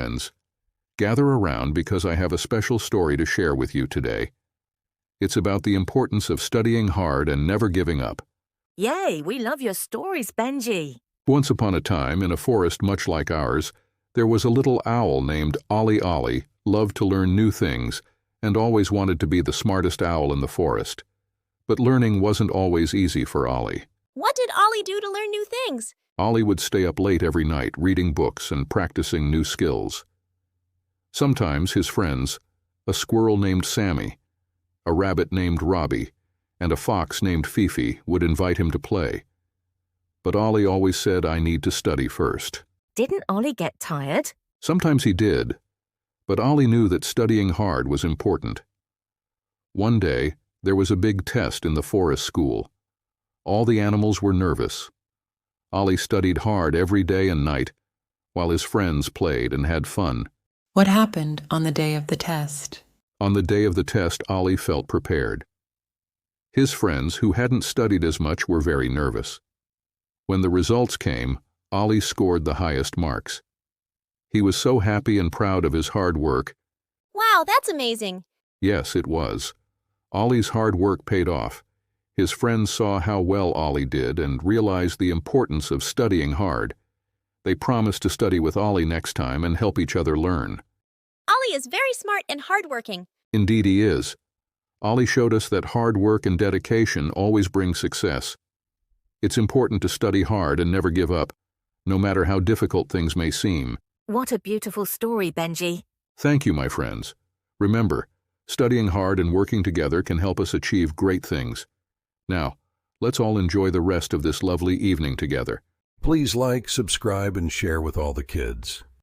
Friends, gather around because I have a special story to share with you today. It's about the importance of studying hard and never giving up. Yay, we love your stories, Benji. Once upon a time, in a forest much like ours, there was a little owl named Ollie. Ollie loved to learn new things and always wanted to be the smartest owl in the forest. But learning wasn't always easy for Ollie. What did Ollie do to learn new things? Ollie would stay up late every night reading books and practicing new skills. Sometimes his friends, a squirrel named Sammy, a rabbit named Robbie, and a fox named Fifi, would invite him to play. But Ollie always said, "I need to study first." Didn't Ollie get tired? Sometimes he did, but Ollie knew that studying hard was important. One day, there was a big test in the forest school. All the animals were nervous. Ollie studied hard every day and night, while his friends played and had fun. What happened on the day of the test? On the day of the test, Ollie felt prepared. His friends, who hadn't studied as much, were very nervous. When the results came, Ollie scored the highest marks. He was so happy and proud of his hard work. Wow, that's amazing. Yes, it was. Ollie's hard work paid off. His friends saw how well Ollie did and realized the importance of studying hard. They promised to study with Ollie next time and help each other learn. Ollie is very smart and hardworking. Indeed he is. Ollie showed us that hard work and dedication always bring success. It's important to study hard and never give up, no matter how difficult things may seem. What a beautiful story, Benji. Thank you, my friends. Remember, studying hard and working together can help us achieve great things. Now, let's all enjoy the rest of this lovely evening together. Please like, subscribe, and share with all the kids.